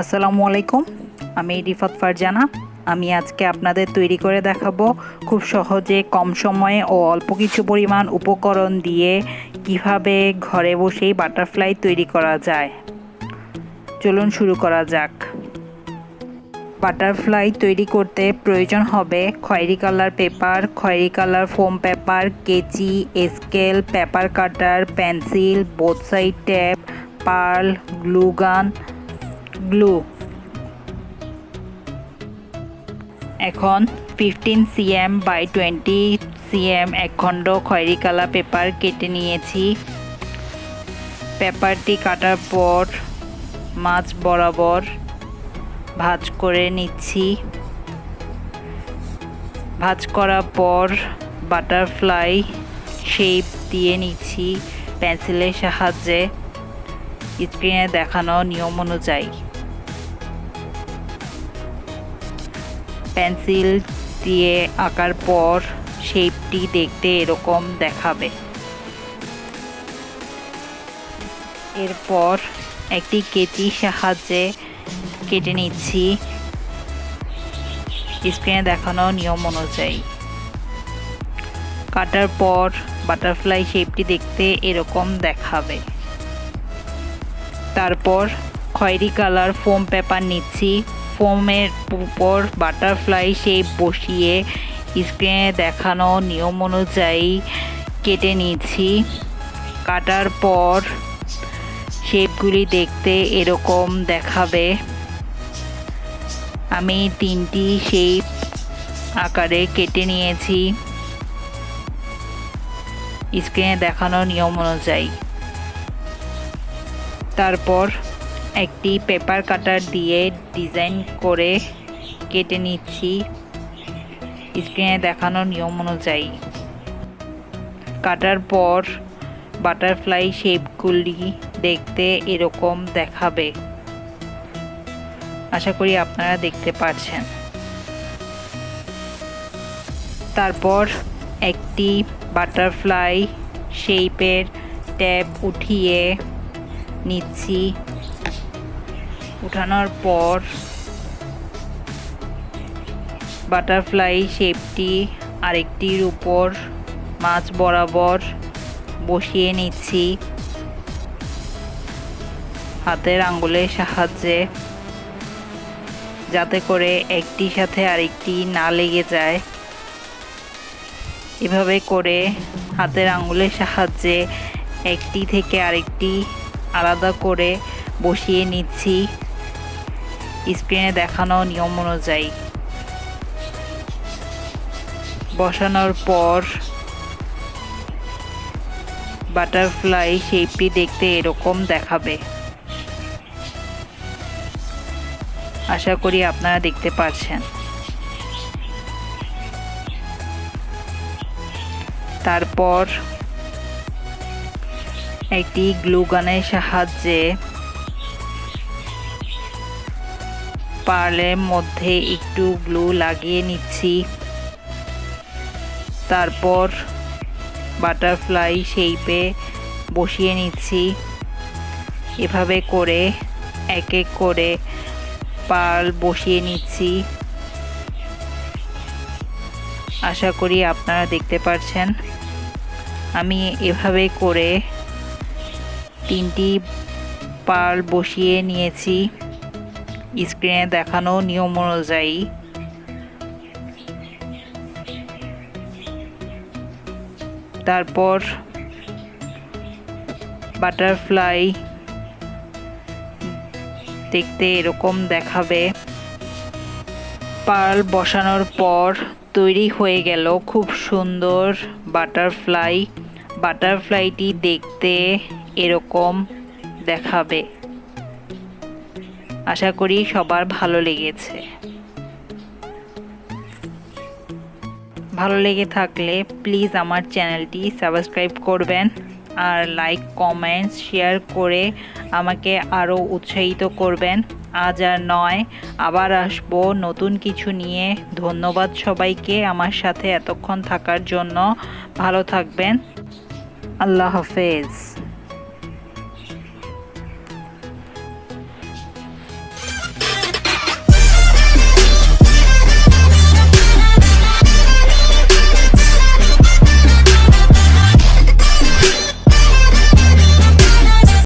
আসসালামু আলাইকুম, আমি রিফাত ফারজানা। আমি আজকে আপনাদের তৈরি করে দেখাবো খুব সহজে কম সময়ে ও অল্প কিছু পরিমাণ উপকরণ দিয়ে কিভাবে ঘরে বসেই বাটারফ্লাই তৈরি করা যায়। চলুন শুরু করা যাক। বাটারফ্লাই তৈরি করতে প্রয়োজন হবে খয়েরি কালার পেপার, খয়েরি কালার ফোম পেপার, কেচি, scale, paper cutter, pencil, both side tape, pearl, glue gun, glue. এখন 15 cm বাই 20 cm এক খণ্ড খয়েরি কালার পেপার কেটে নিয়েছি। পেপারটি কাটার পর মাঝ বরাবর ভাঁজ করে নিচ্ছি। ভাঁজ করার পর বাটারফ্লাই শেপ দিয়ে নিচ্ছি পেন্সিলের সাহায্যে স্ক্রিনে দেখানো নিয়ম অনুযায়ী। পেন্সিল দিয়ে আঁকার পর শেপটি দেখতে এরকম দেখাবে। এরপর একটি কেচির সাহায্যে কেটে নিচ্ছি স্ক্রিনে দেখানো নিয়ম অনুযায়ী। কাটার পর বাটারফ্লাই শেপটি দেখতে এরকম দেখাবে। তারপর খয়েরি কালার ফোম পেপার নিচ্ছি। ফোমের উপর বাটারফ্লাই শেপ বসিয়ে স্ক্রিনে দেখানো নিয়ম অনুযায়ী কেটে নিচ্ছি। কাটার পর শেপগুলি দেখতে এরকম দেখাবে। আমি 3টি শেপ আকারে কেটে নিয়েছি স্ক্রিনে দেখানো নিয়ম অনুযায়ী। তারপর একটি পেপার কাটার দিয়ে ডিজাইন করে কেটে নিচ্ছি স্ক্রিনে দেখানো নিয়ম অনুযায়ী। কাটার পর বাটারফ্লাই শেপগুলি দেখতে এরকম দেখাবে। আশা করি আপনারা দেখতে পাচ্ছেন। তারপর একটি বাটারফ্লাই শেপের ট্যাপ উঠিয়ে নিচ্ছি। উঠানোর পর বাটারফ্লাই শেপটি আরেকটির উপর মাঝ বরাবর বসিয়ে নিচ্ছি হাতের আঙ্গুলের সাহায্যে, যাতে করে একটির সাথে আরেকটি না লেগে যায়। এভাবে করে হাতের আঙ্গুলের সাহায্যে একটি থেকে আরেকটি আলাদা করে বসিয়ে নিচ্ছি স্ক্রিনে দেখানো নিয়ম অনুযায়ী। বসানোর পর বাটারফ্লাই শেপটি দেখতে এরকম দেখাবে। আশা করি আপনারা দেখতে পাচ্ছেন। তারপর একটি গ্লু গানের সাহায্যে পার্লের মধ্যে একটু গ্লু লাগিয়ে নিচ্ছি। তারপর বাটারফ্লাই শেপে বসিয়ে নিচ্ছি। এভাবে করে এক এক করে পার্ল বসিয়ে নিচ্ছি। আশা করি আপনারা দেখতে পাচ্ছেন। আমি এভাবে করে 3টি পার্ল বসিয়ে নিয়েছি স্ক্রিনে দেখানো নিয়ম অনুযায়ী। তারপর বাটারফ্লাই দেখতে এরকম দেখাবে। পার্ল বসানোর পর তৈরি হয়ে গেল খুব সুন্দর বাটারফ্লাই। বাটারফ্লাইটি দেখতে এরকম দেখাবে। আশা করি সবার ভালো লেগেছে। ভালো লেগে থাকলে প্লিজ আমার চ্যানেলটি সাবস্ক্রাইব করবেন আর লাইক, কমেন্টস, শেয়ার করে আমাকে আরও উৎসাহিত করবেন। আজ আর নয়, আবার আসবো নতুন কিছু নিয়ে। ধন্যবাদ সবাইকে আমার সাথে এতক্ষণ থাকার জন্য। ভালো থাকবেন। আল্লাহ হাফেজ।